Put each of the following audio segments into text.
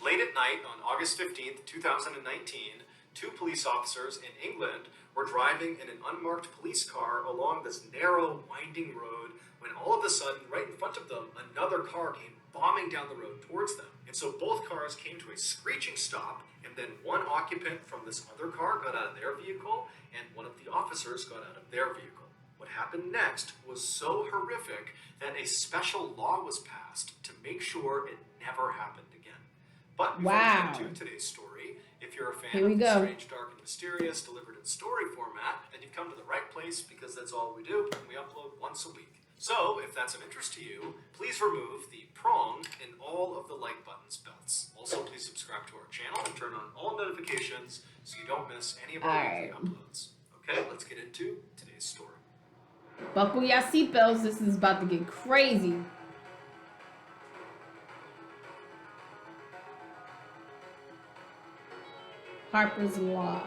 Late at night on August 15th, 2019, two police officers in England were driving in an unmarked police car along this narrow, winding road when all of a sudden, right in front of them, another car came bombing down the road towards them. And so both cars came to a screeching stop, and then one occupant from this other car got out of their vehicle, and one of the officers got out of their vehicle. What happened next was so horrific that a special law was passed to make sure it never happened again. But before we get to today's story, if you're a fan of the strange, dark, and mysterious delivered in story format, then you've come to the right place because that's all we do, and we upload once a week. So, if that's of interest to you, please remove the prong in all of the like buttons belts. Also, please subscribe to our channel and turn on all notifications so you don't miss any of our weekly uploads. Okay, let's get into today's story. Buckle your seatbelts, this is about to get crazy. Harper's Law.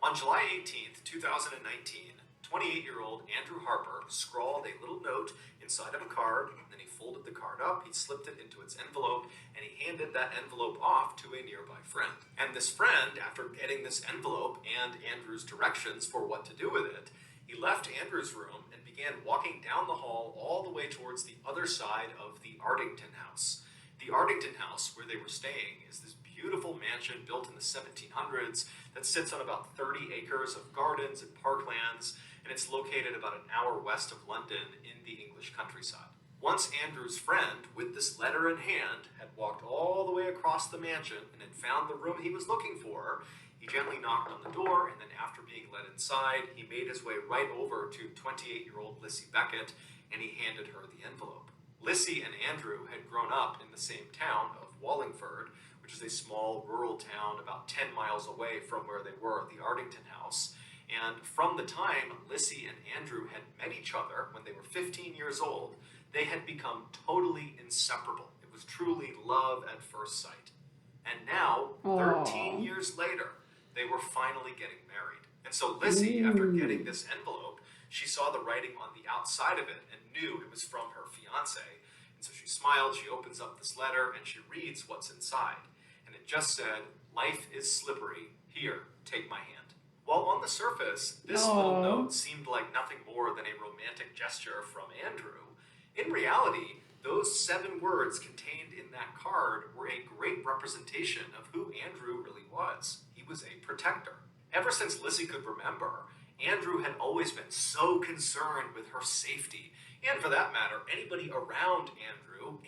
On July 18th, 2019, 28-year-old Andrew Harper scrawled a little note inside of a card, then he folded the card up, he slipped it into its envelope, and he handed that envelope off to a nearby friend. And this friend, after getting this envelope and Andrew's directions for what to do with it, he left Andrew's room and began walking down the hall all the way towards the other side of the Ardington house. The Ardington house, where they were staying, is this beautiful mansion built in the 1700s that sits on about 30 acres of gardens and parklands, and it's located about an hour west of London in the English countryside. Once Andrew's friend, with this letter in hand, had walked all the way across the mansion and had found the room he was looking for, he gently knocked on the door, and then after being led inside, he made his way right over to 28-year-old Lissy Beckett, and he handed her the envelope. Lissy and Andrew had grown up in the same town of Wallingford, which is a small rural town about 10 miles away from where they were at the Ardington house. And from the time Lissy and Andrew had met each other when they were 15 years old, they had become totally inseparable. It was truly love at first sight. And now, 13 years later, they were finally getting married. And so Lissy, after getting this envelope, she saw the writing on the outside of it and knew it was from her fiancé. And so she smiled, she opens up this letter, and she reads what's inside. And it just said, "Life is slippery. Here, take my hand." While on the surface, this little note seemed like nothing more than a romantic gesture from Andrew, in reality, those 7 words contained in that card were a great representation of who Andrew really was. He was a protector. Ever since Lissy could remember, Andrew had always been so concerned with her safety, and for that matter, anybody around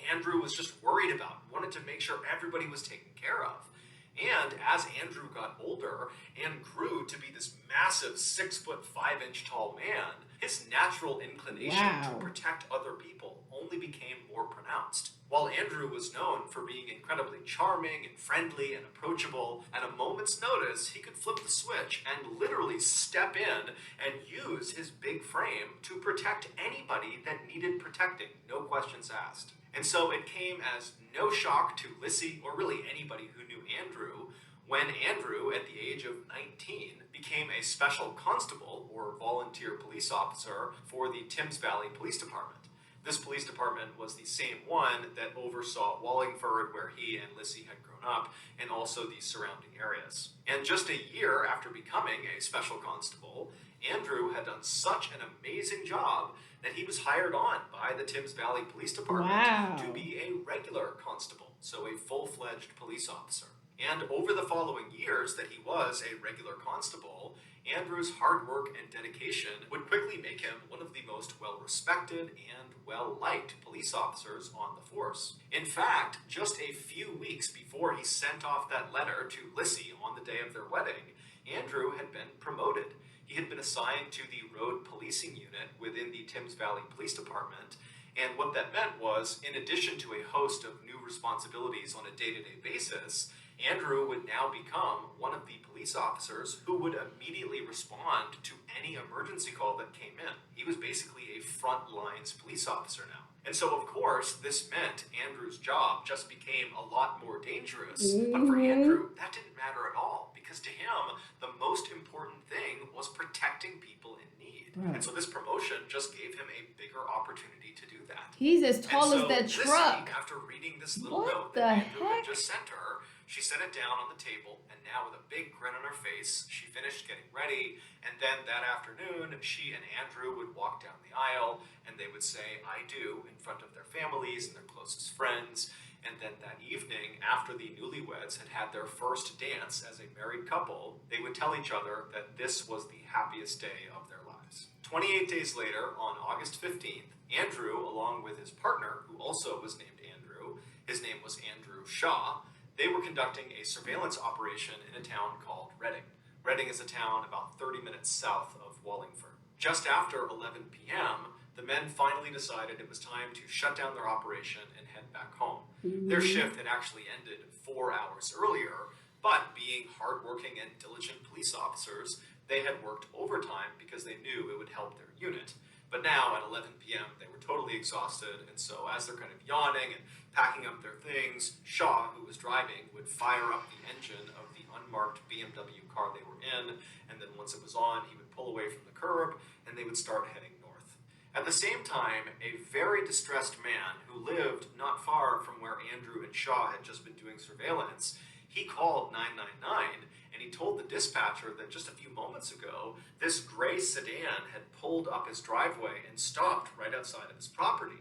Andrew was just worried about, wanted to make sure everybody was taken care of. And as Andrew got older and grew to be this massive 6'5" tall man, his natural inclination to protect other people only became more pronounced. While Andrew was known for being incredibly charming and friendly and approachable, at a moment's notice, he could flip the switch and literally step in and use his big frame to protect anybody that needed protecting, no questions asked. And so it came as no shock to Lissy, or really anybody who knew Andrew, when Andrew, at the age of 19, became a special constable, or volunteer police officer, for the Thames Valley Police Department. This police department was the same one that oversaw Wallingford, where he and Lissy had grown up, and also the surrounding areas. And just a year after becoming a special constable, Andrew had done such an amazing job that he was hired on by the Thames Valley Police Department to be a regular constable, so a full-fledged police officer. And over the following years that he was a regular constable, Andrew's hard work and dedication would quickly make him one of the most well-respected and well-liked police officers on the force. In fact, just a few weeks before he sent off that letter to Lissy on the day of their wedding, Andrew had been promoted. He had been assigned to the road policing unit within the Thames Valley Police Department, and what that meant was, in addition to a host of new responsibilities on a day-to-day basis, Andrew would now become one of the police officers who would immediately respond to any emergency call that came in. He was basically a front lines police officer now. And so, of course, this meant Andrew's job just became a lot more dangerous. But for Andrew, that didn't matter at all, because to him, the most important thing was protecting people in need. And so this promotion just gave him a bigger opportunity to do that. He's as tall And as that this truck. week, after reading this little What note the that Andrew had heck? just sent her, she set it down on the table, and now with a big grin on her face, she finished getting ready, and then that afternoon, she and Andrew would walk down the aisle, and they would say, "I do," in front of their families and their closest friends. And then that evening, after the newlyweds had had their first dance as a married couple, they would tell each other that this was the happiest day of their lives. 28 days later, on August 15th, Andrew, along with his partner, who also was named Andrew, his name was Andrew Shaw, they were conducting a surveillance operation in a town called Reading. Reading is a town about 30 minutes south of Wallingford. Just after 11 p.m., the men finally decided it was time to shut down their operation and head back home. Their shift had actually ended 4 hours earlier, but being hardworking and diligent police officers, they had worked overtime because they knew it would help their unit. But now at 11 p.m., they were totally exhausted, and so as they're kind of yawning and packing up their things, Shaw, who was driving, would fire up the engine of the unmarked BMW car they were in, and then once it was on, he would pull away from the curb, and they would start heading north. At the same time, a very distressed man who lived not far from where Andrew and Shaw had just been doing surveillance, he called 999, and he told the dispatcher that just a few moments ago, this gray sedan had pulled up his driveway and stopped right outside of his property.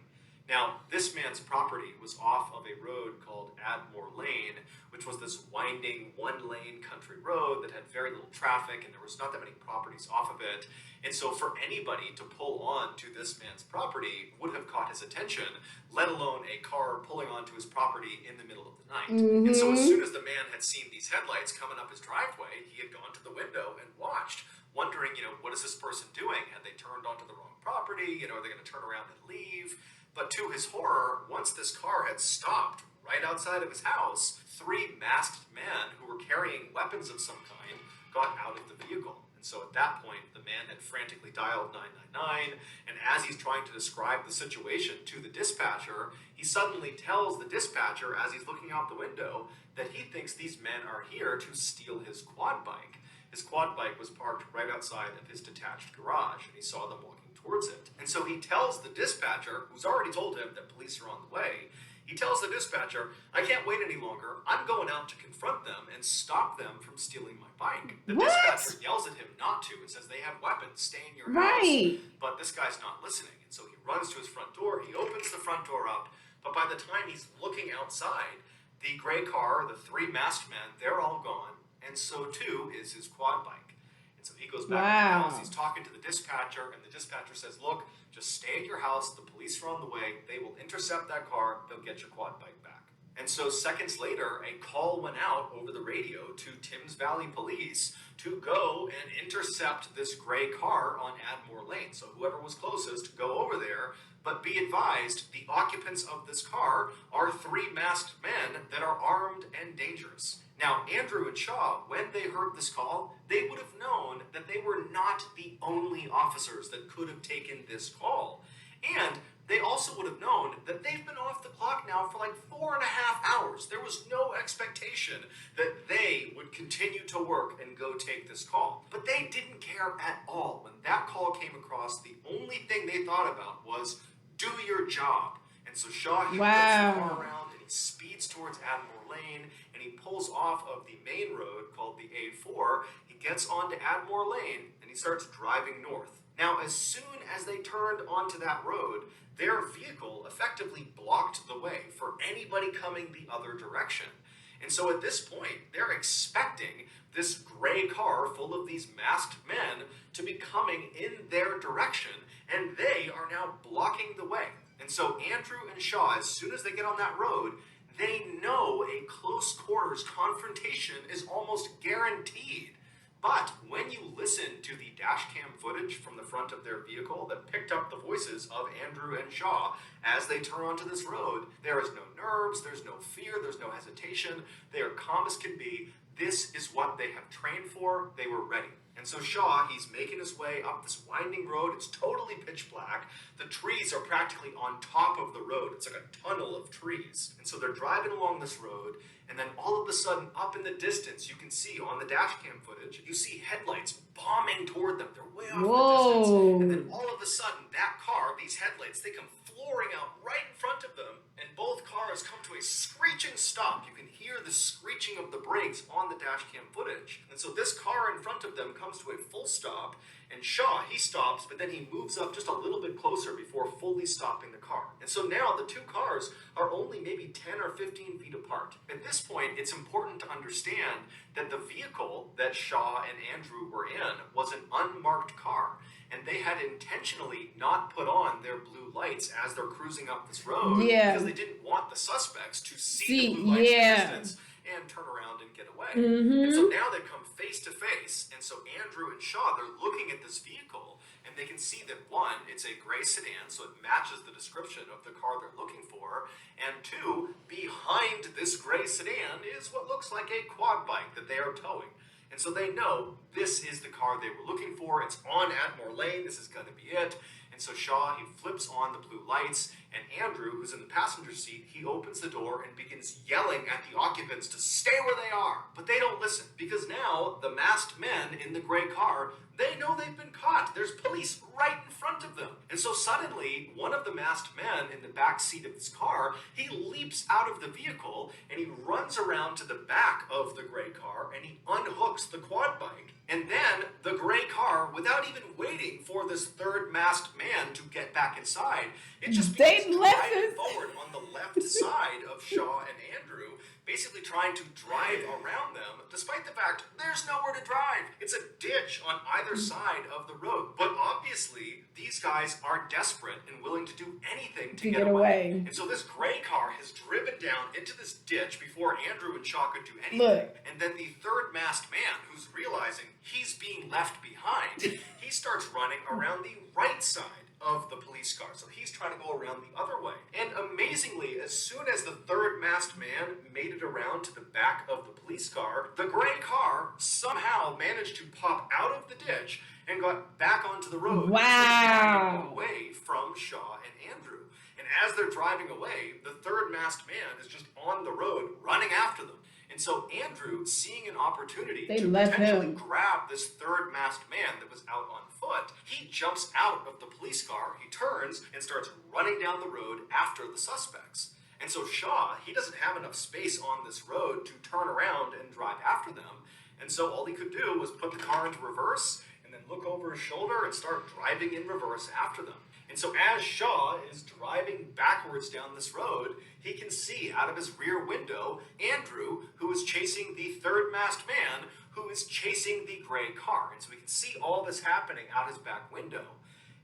Now, this man's property was off of a road called Admore Lane, which was this winding one-lane country road that had very little traffic, and there was not that many properties off of it. And so for anybody to pull on to this man's property would have caught his attention, let alone a car pulling onto his property in the middle of the night. And so as soon as the man had seen these headlights coming up his driveway, he had gone to the window and watched, wondering, what is this person doing? Had they turned onto the wrong property? Are they going to turn around and leave? But to his horror, once this car had stopped right outside of his house, 3 masked men who were carrying weapons of some kind got out of the vehicle. And so at that point, the man had frantically dialed 999, and as he's trying to describe the situation to the dispatcher, he suddenly tells the dispatcher, as he's looking out the window, that he thinks these men are here to steal his quad bike. His quad bike was parked right outside of his detached garage, and he saw them walking towards it. And so he tells the dispatcher, who's already told him that police are on the way, he tells the dispatcher, "I can't wait any longer. I'm going out to confront them and stop them from stealing my bike." The dispatcher yells at him not to and says, "They have weapons, stay in your house." But this guy's not listening, and so he runs to his front door, he opens the front door up, but by the time he's looking outside, the gray car, the 3 masked men, they're all gone, and so too is his quad bike. And so he goes back to the house, he's talking to the dispatcher, and the dispatcher says, "Look, just stay at your house, the police are on the way, they will intercept that car, they'll get your quad bike back." And so seconds later, a call went out over the radio to Thames Valley Police to go and intercept this gray car on Admore Lane. So whoever was closest, go over there, but be advised, the occupants of this car are 3 masked men that are armed and dangerous. Now, Andrew and Shaw, when they heard this call, they would have known that they were not the only officers that could have taken this call. And they also would have known that they've been off the clock now for like 4.5 hours. There was no expectation that they would continue to work and go take this call. But they didn't care at all. When that call came across, the only thing they thought about was, do your job. And so Shaw whips the car around and he speeds towards Admore Lane, and he pulls off of the main road called the A4. He gets onto Admore Lane and he starts driving north. Now, as soon as they turned onto that road, their vehicle effectively blocked the way for anybody coming the other direction. And so at this point, they're expecting this gray car full of these masked men to be coming in their direction, and they are now blocking the way. And so Andrew and Shaw, as soon as they get on that road, they know a close quarters confrontation is almost guaranteed. But when you listen to the dash cam footage from the front of their vehicle that picked up the voices of Andrew and Shaw as they turn onto this road, there is no nerves, there's no fear, there's no hesitation. They are calm as can be. This is what they have trained for. They were ready. And so Shaw, he's making his way up this winding road. It's totally pitch black. The trees are practically on top of the road. It's like a tunnel of trees. And so they're driving along this road, and then all of a sudden, up in the distance, you can see on the dash cam footage, you see headlights bombing toward them. They're way off in the distance. And then all of a sudden, that car, these headlights, they come flooring out right in front of them, and both cars come to a screeching stop. You can hear the screeching of the brakes on the dash cam footage. And so this car in front of them comes to a full stop, and Shaw, he stops, but then he moves up just a little bit closer before fully stopping the car. And so now the two cars are only maybe 10 or 15 feet apart. At this point, it's important to understand that the vehicle that Shaw and Andrew were in was an unmarked car, and they had intentionally not put on their blue lights as they're cruising up this road because they didn't want the suspects to see the blue lights in the distance and turn around and get away. And so now they come face to face, and so Andrew and Shaw, they're looking at this vehicle, and they can see that one, it's a gray sedan, so it matches the description of the car they're looking for, and two, behind this gray sedan is what looks like a quad bike that they are towing. And so they know this is the car they were looking for. It's on Atmore Lane. This is going to be it. And so Shaw, he flips on the blue lights, and Andrew, who's in the passenger seat, he opens the door and begins yelling at the occupants to stay where they are. But they don't listen, because now the masked men in the gray car, they know they've been caught. There's police right in front of them. And so suddenly, one of the masked men in the back seat of this car, he leaps out of the vehicle, and he runs around to the back of the gray car, and he unhooks the quad bike. And then the gray car, without even waiting for this third masked man to get back inside, it just begins driving forward on the left side of Shaw and Andrew, basically trying to drive around them, despite the fact there's nowhere to drive. It's a ditch on either side of the road. But obviously, these guys are desperate and willing to do anything to get away. And so this gray car has driven down into this ditch before Andrew and Shaw could do anything. And then the third masked man, who's realizing he's being left behind, he starts running around the right side of the police car. So he's trying to go around the other way. And amazingly, as soon as the third masked man made it around to the back of the police car, the gray car somehow managed to pop out of the ditch and got back onto the road. Wow. Away from Shaw and Andrew. And as they're driving away, the third masked man is just on the road running after them. And so Andrew, seeing an opportunity to potentially grab this third masked man that was out on foot, he jumps out of the police car, he turns, and starts running down the road after the suspects. And so Shaw, he doesn't have enough space on this road to turn around and drive after them. And so all he could do was put the car into reverse and then look over his shoulder and start driving in reverse after them. And so as Shaw is driving backwards down this road, he can see out of his rear window Andrew, who is chasing the third masked man, who is chasing the gray car. And so we can see all this happening out his back window.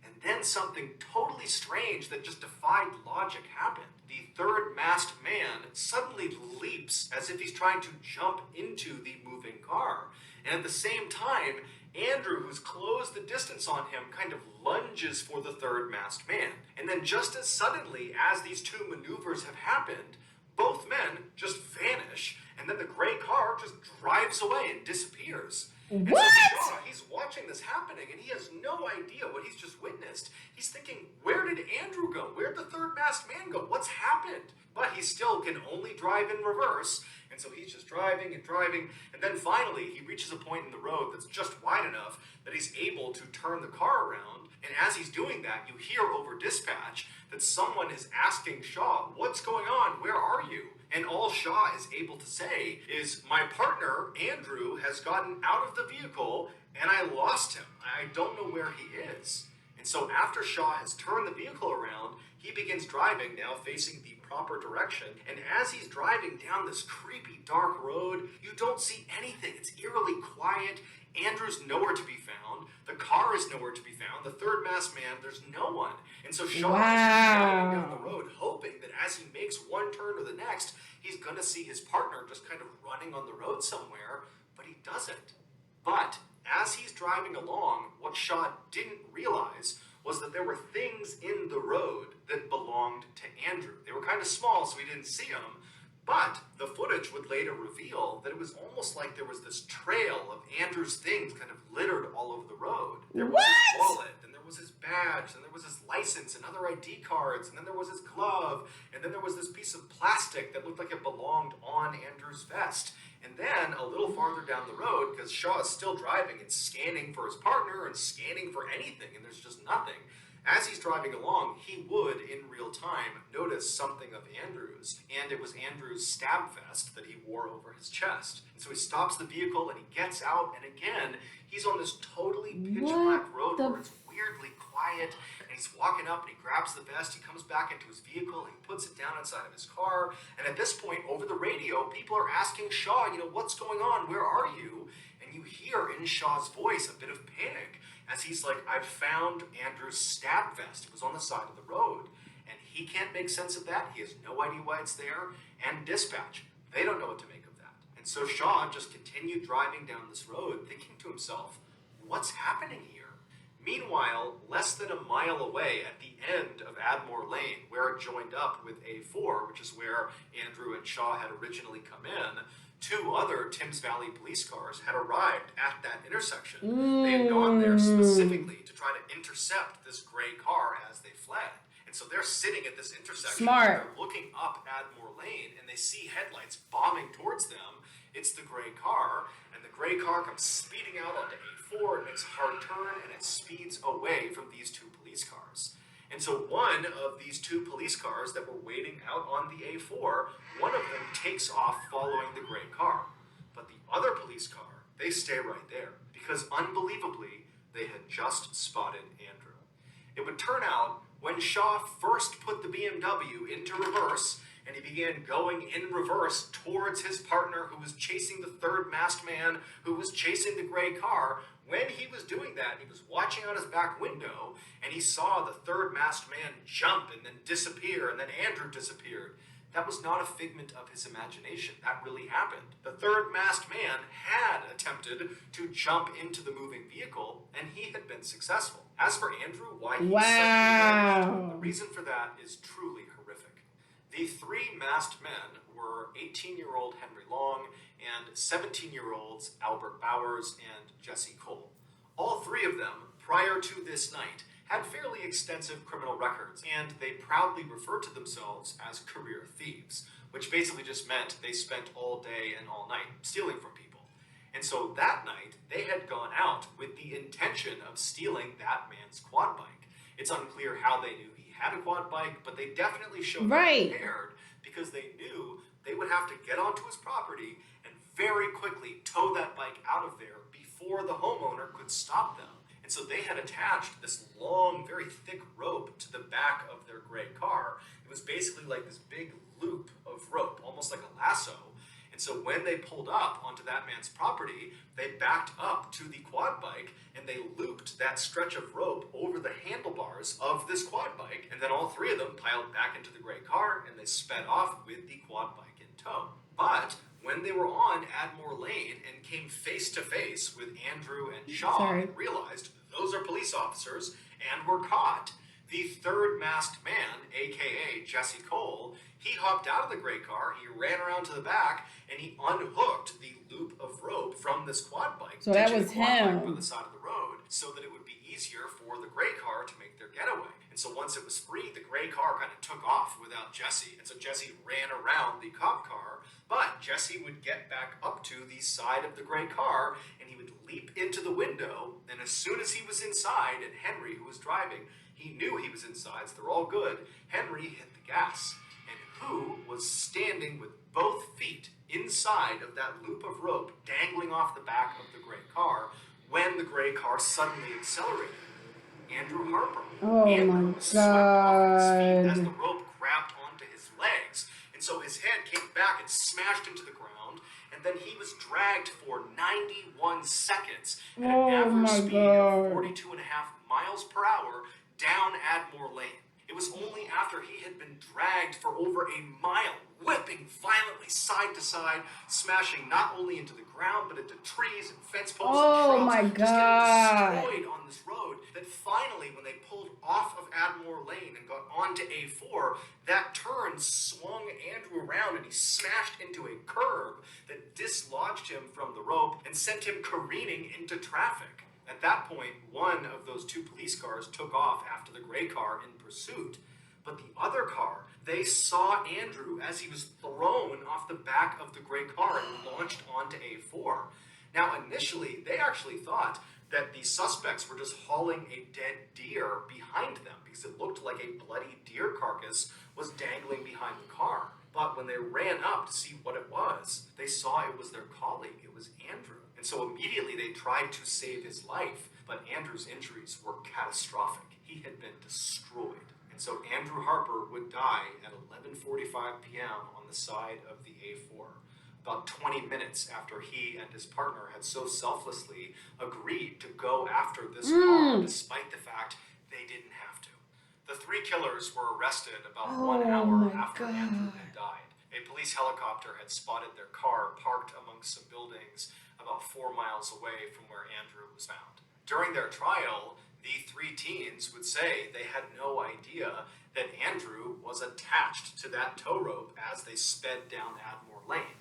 And then something totally strange that just defied logic happened. The third masked man suddenly leaps as if he's trying to jump into the moving car. And at the same time, Andrew, who's closed the distance on him, kind of lunges for the third masked man. And then just as suddenly as these two maneuvers have happened, both men just vanish, and then the gray car just drives away and disappears. And so Shaw, he's watching this happening, and he has no idea what he's just witnessed. He's thinking, where did Andrew go? Where'd the third masked man go? What's happened? But he still can only drive in reverse, and so he's just driving and driving, and then finally he reaches a point in the road that's just wide enough that he's able to turn the car around, and as he's doing that, you hear over dispatch that someone is asking Shaw, what's going on? Where are you? And all Shaw is able to say is, my partner, Andrew, has gotten out of the vehicle, and I lost him. I don't know where he is. And so after Shaw has turned the vehicle around, he begins driving, now facing the proper direction. And as he's driving down this creepy, dark road, you don't see anything. It's eerily quiet. Andrew's nowhere to be found. The car is nowhere to be found. The third masked man, there's no one. And so Shaw is driving down the road, hoping that as he makes one turn to the next, he's going to see his partner just kind of running on the road somewhere, but he doesn't. But as he's driving along, what Shaw didn't realize was that there were things in the road that belonged to Andrew. They were kind of small, so he didn't see them, But the footage would later reveal that it was almost like there was this trail of Andrew's things kind of littered all over the road. There was his wallet, and there was his badge, and there was his license and other ID cards, and then there was his glove, and then there was this piece of plastic that looked like it belonged on Andrew's vest. And then a little farther down the road, because Shaw is still driving and scanning for his partner and scanning for anything, and there's just nothing. As he's driving along, he would, in real time, notice something of Andrew's, and it was Andrew's stab vest that he wore over his chest. And so he stops the vehicle and he gets out, and again, he's on this totally pitch-black road where it's weirdly quiet, and he's walking up and he grabs the vest, he comes back into his vehicle, and he puts it down inside of his car, and at this point, over the radio, people are asking Shaw, what's going on, where are you? And you hear in Shaw's voice a bit of panic, as he's like, I've found Andrew's stab vest. It was on the side of the road. And he can't make sense of that. He has no idea why it's there. And dispatch, they don't know what to make of that. And so Shaw just continued driving down this road, thinking to himself, what's happening here? Meanwhile, less than a mile away at the end of Admore Lane, where it joined up with A4, which is where Andrew and Shaw had originally come in, two other Thames Valley police cars had arrived at that intersection. They had gone there specifically to try to intercept this gray car as they fled. And so they're sitting at this intersection. Smart. They're looking up Admore Lane, and they see headlights bombing towards them. It's the gray car, and the gray car comes speeding out onto A4, and makes a hard turn, and it speeds away from these two police cars. And so one of these two police cars that were waiting out on the A4, one of them takes off following the gray car. But the other police car, they stay right there, because unbelievably, they had just spotted Andrew. It would turn out, when Shaw first put the BMW into reverse, and he began going in reverse towards his partner who was chasing the third masked man, who was chasing the gray car, when he was doing that, he was watching out his back window, and he saw the third masked man jump and then disappear, and then Andrew disappeared. That was not a figment of his imagination. That really happened. The third masked man had attempted to jump into the moving vehicle, and he had been successful. As for Andrew, why he suddenly vanished, the reason for that is truly horrific. The three masked men were 18-year-old Henry Long and 17-year-olds Albert Bowers and Jesse Cole. All three of them, prior to this night, had fairly extensive criminal records, and they proudly referred to themselves as career thieves, which basically just meant they spent all day and all night stealing from people. And so that night, they had gone out with the intention of stealing that man's quad bike. It's unclear how they knew he had a quad bike, but they definitely showed up prepared, because they knew they would have to get onto his property and very quickly tow that bike out of there before the homeowner could stop them. And so they had attached this long, very thick rope to the back of their gray car. It was basically like this big loop of rope, almost like a lasso. And so when they pulled up onto that man's property, they backed up to the quad bike and they looped that stretch of rope over the handlebars of this quad bike. And then all three of them piled back into the gray car and they sped off with the quad bike in tow. But when they were on Admore Lane and came face to face with Andrew and Shaw and realized those are police officers and were caught, the third masked man, aka Jesse Cole, he hopped out of the gray car, he ran around to the back, and he unhooked the loop of rope from this quad bike. So that was quad bike by him. the side of the road, so that it would be easier for the gray car to make their getaway. And so once it was free, the gray car kind of took off without Jesse. And so Jesse ran around the cop car, but Jesse would get back up to the side of the gray car, and he would leap into the window. And as soon as he was inside, and Henry, who was driving, he knew he was inside, so they're all good, Henry hit the gas. And who was standing with both feet inside of that loop of rope dangling off the back of the gray car when the gray car suddenly accelerated? Andrew Harper. Oh Andrew my swept off his feet as God. the rope grabbed onto his legs. And so his head came back and smashed into the ground, and then he was dragged for 91 seconds at an Oh average my speed of God. 42.5 miles per hour down Admore Lane. It was only after he had been dragged for over a mile, whipping violently side to side, smashing not only into the ground, but into trees and fence posts Oh and my shrubs, just God. getting destroyed on this road, that finally, when they pulled off of Admiral Lane and got onto A4, that turn swung Andrew around and he smashed into a curb that dislodged him from the rope and sent him careening into traffic. At that point, one of those two police cars took off after the gray car in pursuit. But the other car, they saw Andrew as he was thrown off the back of the gray car and launched onto A4. Now, initially, they actually thought that the suspects were just hauling a dead deer behind them because it looked like a bloody deer carcass was dangling behind the car. But when they ran up to see what it was, they saw it was their colleague. It was Andrew. And so immediately they tried to save his life, but Andrew's injuries were catastrophic. He had been destroyed. And so Andrew Harper would die at 11:45 p.m. on the side of the A4, about 20 minutes after he and his partner had so selflessly agreed to go after this car despite the fact they didn't have to. The three killers were arrested about 1 hour after Andrew had died. A police helicopter had spotted their car parked amongst some buildings about 4 miles away from where Andrew was found. During their trial, the three teens would say they had no idea that Andrew was attached to that tow rope as they sped down Admiral Lane.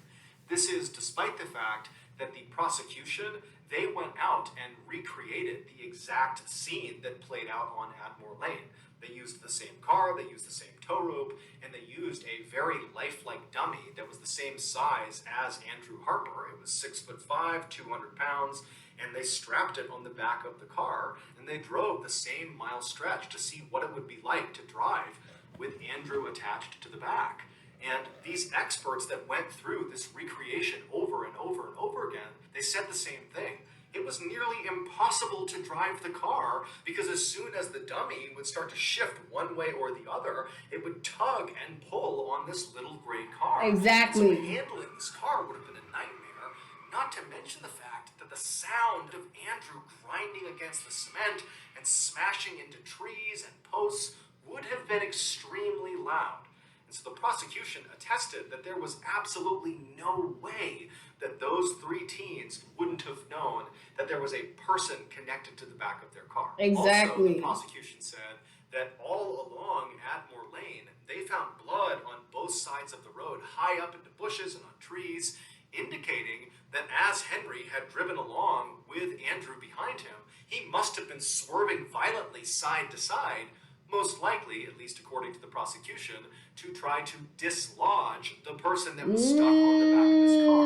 This is despite the fact that the prosecution, they went out and recreated the exact scene that played out on Admiral Lane. They used the same car, they used the same tow rope, and they used a very lifelike dummy that was the same size as Andrew Harper. It was 6'5", 200 pounds, and they strapped it on the back of the car, and they drove the same mile stretch to see what it would be like to drive with Andrew attached to the back. And these experts that went through this recreation over and over and over again, they said the same thing. It was nearly impossible to drive the car because as soon as the dummy would start to shift one way or the other, it would tug and pull on this little gray car. Exactly. So handling this car would have been a nightmare, not to mention the fact that the sound of Andrew grinding against the cement and smashing into trees and posts would have been extremely loud. And so the prosecution attested that there was absolutely no way that those three teens wouldn't have known that there was a person connected to the back of their car. Exactly. Also, the prosecution said that all along Admiral Lane, they found blood on both sides of the road, high up into bushes and on trees, indicating that as Henry had driven along with Andrew behind him, he must have been swerving violently side to side, most likely, at least according to the prosecution, to try to dislodge the person that was stuck on the back of his car.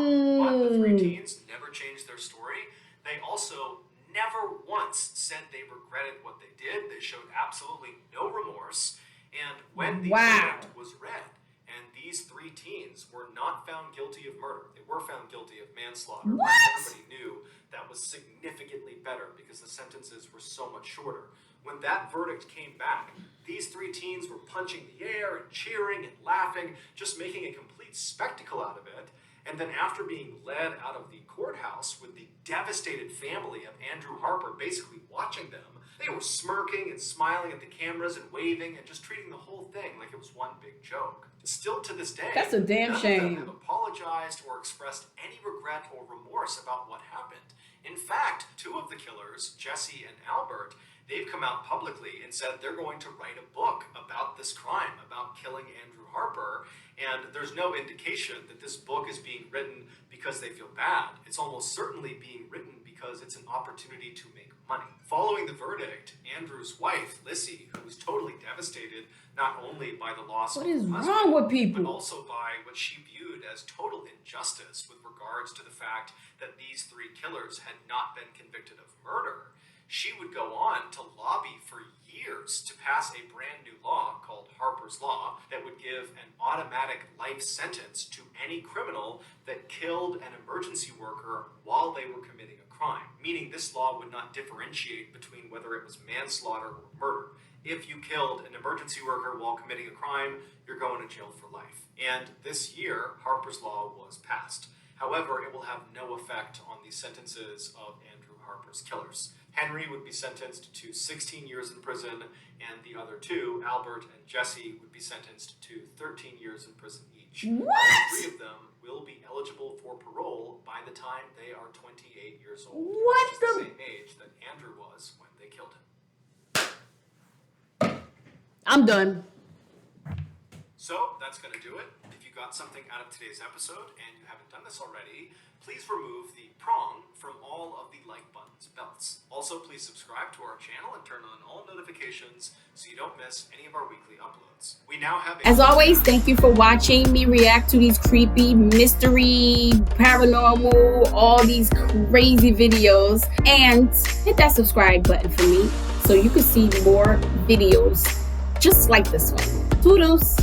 But the three teens never changed their story. They also never once said they regretted what they did. They showed absolutely no remorse. And when the verdict was read, and these three teens were not found guilty of murder, they were found guilty of manslaughter. What? Everybody knew that was significantly better because the sentences were so much shorter. When that verdict came back, these three teens were punching the air and cheering and laughing, just making a complete spectacle out of it. And then after being led out of the courthouse with the devastated family of Andrew Harper basically watching them, they were smirking and smiling at the cameras and waving and just treating the whole thing like it was one big joke. Still to this day, that's a damn none shame. of them have apologized or expressed any regret or remorse about what happened. In fact, two of the killers, Jesse and Albert, they've come out publicly and said they're going to write a book about this crime, about killing Andrew Harper, and there's no indication that this book is being written because they feel bad. It's almost certainly being written because it's an opportunity to make money. Following the verdict, Andrew's wife, Lissy, who was totally devastated not only by the loss of her husband, what is wrong with people? but also by what she viewed as total injustice with regards to the fact that these three killers had not been convicted of murder, she would go on to lobby for years to pass a brand new law called Harper's Law that would give an automatic life sentence to any criminal that killed an emergency worker while they were committing a crime, meaning this law would not differentiate between whether it was manslaughter or murder. If you killed an emergency worker while committing a crime, you're going to jail for life. And this year, Harper's Law was passed. However, it will have no effect on the sentences of Andrew Harper's killers. Henry would be sentenced to 16 years in prison, and the other two, Albert and Jesse, would be sentenced to 13 years in prison each. each. What? 3 of them will be eligible for parole by the time they are 28 years old. What which is the- the same age that Andrew was when they killed him. I'm done. So that's going to do it. If you got something out of today's episode and you haven't done this already, please remove the prong from all of the like button's belts. Also, please subscribe to our channel and turn on all notifications so you don't miss any of our weekly uploads. We now have As always, thank you for watching me react to these creepy, mystery, paranormal, all these crazy videos. And hit that subscribe button for me so you can see more videos just like this one. Toodles!